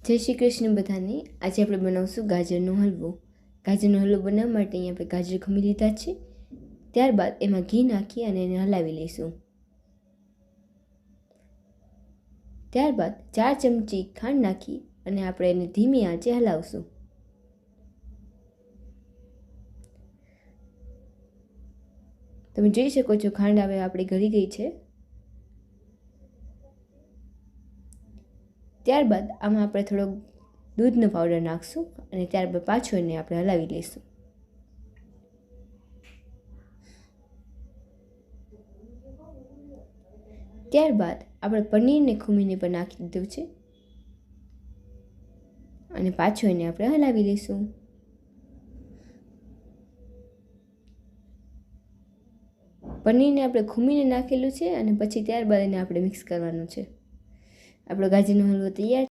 જય શ્રી કૃષ્ણ બધાને। આજે આપણે બનાવશું ગાજરનો હલવો। ગાજરનો હલવો બનાવવા માટે અહીંયા આપણે ગાજર ખમી લીધા છે। ત્યારબાદ એમાં ઘી નાખી અને એને હલાવી લઈશું। ત્યારબાદ 4 ચમચી ખાંડ નાખી અને આપણે એને ધીમી આંચે હલાવશું। તમે જોઈ શકો છો ખાંડ હવે આપણી ગળી ગઈ છે। ત્યારબાદ આમાં આપણે થોડો દૂધનો પાવડર નાખશું અને ત્યારબાદ પાછું એને આપણે હલાવી લઈશું। ત્યારબાદ આપણે પનીરને ખુમીને પણ નાખી દીધું છે અને પાછું એને આપણે હલાવી લઈશું। પનીરને આપણે ખુમીને નાખેલું છે અને પછી ત્યારબાદ એને આપણે મિક્સ કરવાનું છે। આપણો ગાજરનો હલવો તૈયાર।